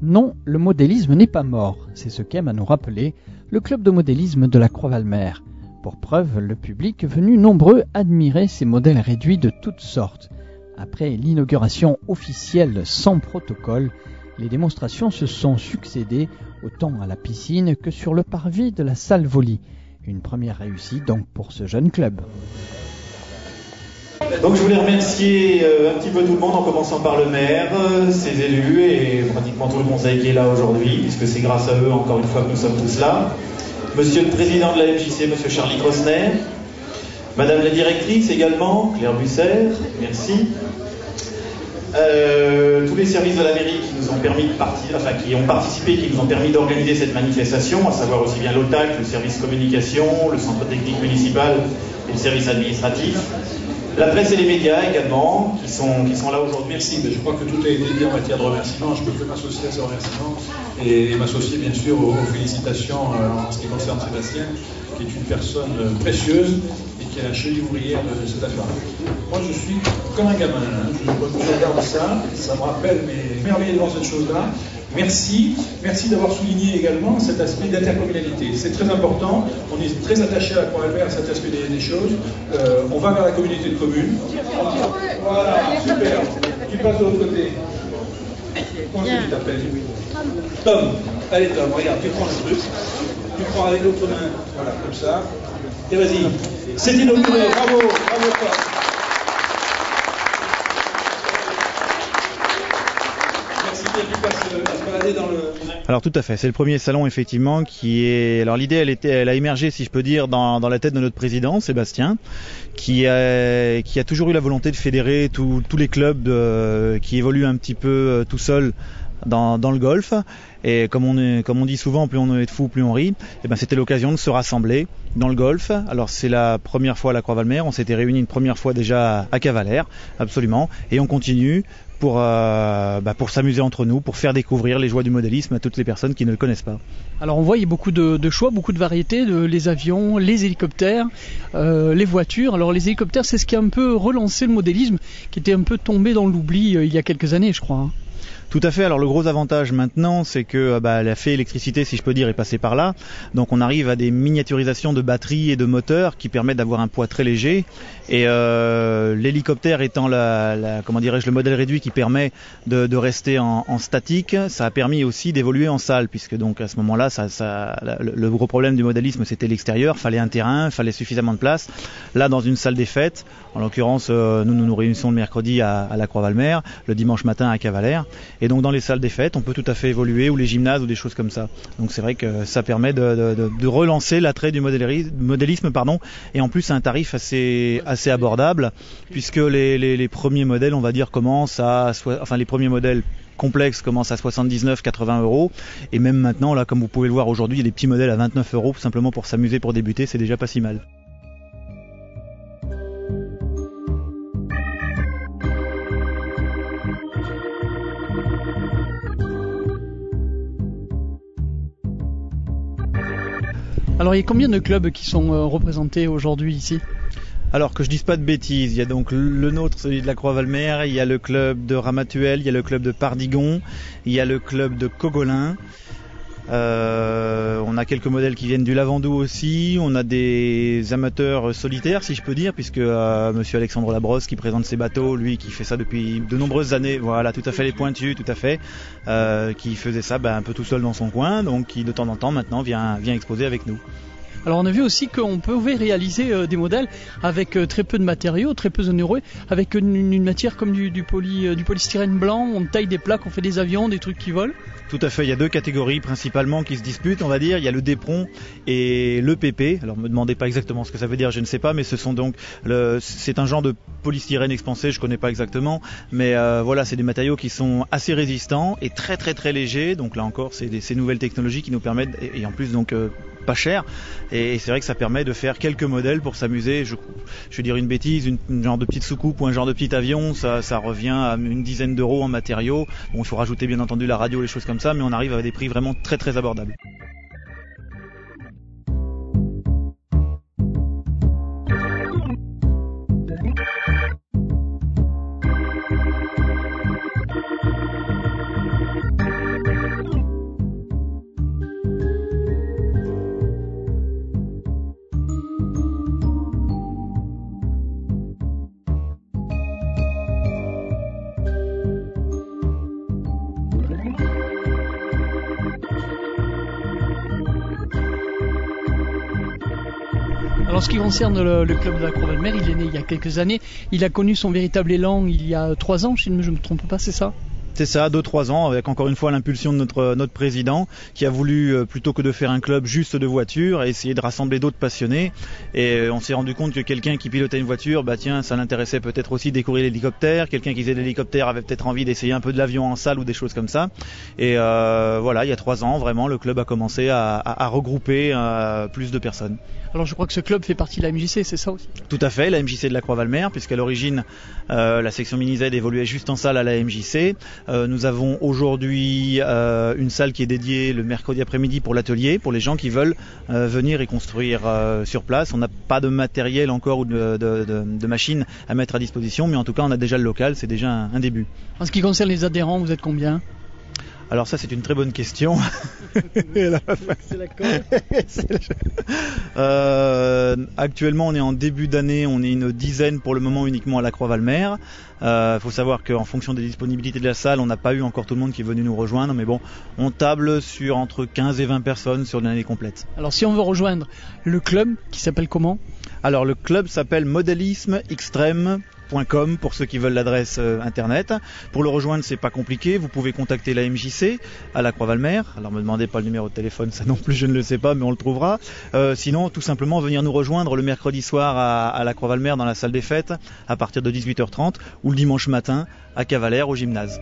Non, le modélisme n'est pas mort, c'est ce qu'aime à nous rappeler le club de modélisme de la Croix-Valmer. Pour preuve, le public venu nombreux admirer ces modèles réduits de toutes sortes. Après l'inauguration officielle sans protocole, les démonstrations se sont succédées autant à la piscine que sur le parvis de la salle Volley. Une première réussite donc pour ce jeune club. Donc je voulais remercier un petit peu tout le monde en commençant par le maire, ses élus et pratiquement tout le conseil qui est là aujourd'hui, puisque c'est grâce à eux encore une fois que nous sommes tous là. Monsieur le président de la MJC, monsieur Charlie Crosner, madame la directrice également, Claire Busser, merci. Tous les services de la mairie qui nous ont permis qui ont participé, qui nous ont permis d'organiser cette manifestation, à savoir aussi bien l'OTAC, le service communication, le centre technique municipal et le service administratif. La presse et les médias également, qui sont là aujourd'hui. Merci, mais je crois que tout a été dit en matière de remerciements. Je peux que m'associer à ces remerciements et m'associer bien sûr aux félicitations en ce qui concerne Sébastien, qui est une personne précieuse et qui est la cheville ouvrière de cette affaire. Moi je suis comme un gamin, je regarde ça me rappelle mes merveilles devant cette chose-là. Merci d'avoir souligné également cet aspect d'intercommunalité. C'est très important, on est très attaché à la Croix-Valmer, à cet aspect des choses. On va vers la communauté de communes. Voilà, super. Tu passes de l'autre côté. Comment est-ce que tu t'appelles? Tom. Allez Tom, regarde, tu prends le truc. Tu prends avec l'autre main, voilà, comme ça. Et vas-y. C'est inauguré, bravo Tom. Alors tout à fait, c'est le premier salon effectivement qui est... Alors l'idée elle a émergé si je peux dire dans la tête de notre président Sébastien qui a toujours eu la volonté de fédérer tous les clubs qui évoluent un petit peu tout seuls dans le golf. Et comme on dit souvent, plus on est de fous, plus on rit. Et ben c'était l'occasion de se rassembler dans le golf. Alors c'est la première fois à la Croix-Valmer, on s'était réunis une première fois déjà à Cavalère, absolument, et on continue pour s'amuser entre nous, pour faire découvrir les joies du modélisme à toutes les personnes qui ne le connaissent pas. Alors on voit il y a beaucoup de choix, beaucoup de variétés, les avions, les hélicoptères, les voitures. Alors les hélicoptères, c'est ce qui a un peu relancé le modélisme, qui était un peu tombé dans l'oubli il y a quelques années, je crois. Tout à fait. Alors le gros avantage maintenant, c'est que la fée électricité, si je peux dire, est passée par là. Donc on arrive à des miniaturisations de batteries et de moteurs qui permettent d'avoir un poids très léger. Et l'hélicoptère étant le modèle réduit qui permet de rester en statique, ça a permis aussi d'évoluer en salle, puisque donc à ce moment-là, le gros problème du modélisme, c'était l'extérieur. Fallait un terrain, fallait suffisamment de place. Là, dans une salle des fêtes, en l'occurrence, nous réunissons le mercredi à la Croix-Valmer, le dimanche matin à Cavalère. Et donc dans les salles des fêtes, on peut tout à fait évoluer, ou les gymnases, ou des choses comme ça. Donc c'est vrai que ça permet de relancer l'attrait du modélisme, et en plus à un tarif assez abordable, puisque les premiers modèles, on va dire, les premiers modèles complexes commencent à 79-80 €, et même maintenant, là, comme vous pouvez le voir aujourd'hui, il y a des petits modèles à 29 € simplement pour s'amuser, pour débuter, c'est déjà pas si mal. Alors il y a combien de clubs qui sont représentés aujourd'hui ici ? Alors que je dise pas de bêtises, il y a donc le nôtre, celui de la Croix-Valmer, il y a le club de Ramatuelle, il y a le club de Pardigon, il y a le club de Cogolin. On a quelques modèles qui viennent du Lavandou aussi, on a des amateurs solitaires si je peux dire, puisque monsieur Alexandre Labrosse qui présente ses bateaux, lui qui fait ça depuis de nombreuses années, voilà, tout à fait, les pointus, tout à fait, qui faisait ça un peu tout seul dans son coin, donc qui de temps en temps maintenant vient exposer avec nous. Alors on a vu aussi qu'on pouvait réaliser des modèles avec très peu de matériaux, très peu onéreux, avec une matière comme du polystyrène blanc, on taille des plaques, on fait des avions, des trucs qui volent. Tout à fait, il y a deux catégories principalement qui se disputent, on va dire. Il y a le Dépron et le PP. Alors me demandez pas exactement ce que ça veut dire, je ne sais pas, mais ce sont donc c'est un genre de polystyrène expansé, je connais pas exactement, mais voilà, c'est des matériaux qui sont assez résistants et très très très légers. Donc là encore, c'est ces nouvelles technologies qui nous permettent, et en plus donc pas cher, et c'est vrai que ça permet de faire quelques modèles pour s'amuser. Je vais dire une bêtise, une genre de petite soucoupe ou un genre de petit avion, ça revient à une dizaine d'euros en matériaux. Bon, il faut rajouter bien entendu la radio, les choses comme ça, mais on arrive à des prix vraiment très très abordables. ce qui concerne le club de la Croix-Valmer, il est né il y a quelques années. Il a connu son véritable élan il y a 3 ans, si je ne me trompe pas, c'est ça ? C'est ça, 2-3 ans, avec encore une fois l'impulsion de notre président, qui a voulu, plutôt que de faire un club juste de voitures, essayer de rassembler d'autres passionnés. Et on s'est rendu compte que quelqu'un qui pilotait une voiture, ça l'intéressait peut-être aussi de découvrir l'hélicoptère. Quelqu'un qui faisait de l'hélicoptère avait peut-être envie d'essayer un peu de l'avion en salle ou des choses comme ça. Et voilà, il y a 3 ans, vraiment, le club a commencé à regrouper plus de personnes. Alors je crois que ce club fait partie de la MJC, c'est ça aussi ? Tout à fait, la MJC de la Croix-Valmer, puisqu'à l'origine, la section mini-Z évoluait juste en salle à la MJC. Nous avons aujourd'hui une salle qui est dédiée le mercredi après-midi pour l'atelier, pour les gens qui veulent venir et construire sur place. On n'a pas de matériel encore ou de machines à mettre à disposition, mais en tout cas on a déjà le local, c'est déjà un début. En ce qui concerne les adhérents, vous êtes combien ? Alors ça c'est une très bonne question. C'est actuellement on est en début d'année, on est une dizaine pour le moment uniquement à la Croix-Valmer. Faut savoir qu'en fonction des disponibilités de la salle, on n'a pas eu encore tout le monde qui est venu nous rejoindre, mais bon, on table sur entre 15 et 20 personnes sur l'année complète. Alors si on veut rejoindre le club, qui s'appelle comment ? Alors le club s'appelle modélismeextrême.com pour ceux qui veulent l'adresse internet. Pour le rejoindre, c'est pas compliqué, vous pouvez contacter la MJC à la Croix-Valmer. Alors me demandez pas le numéro de téléphone, ça non plus je ne le sais pas, mais on le trouvera. Sinon, tout simplement venir nous rejoindre le mercredi soir à la Croix-Valmer dans la salle des fêtes à partir de 18h30 ou le dimanche matin à Cavalère au gymnase.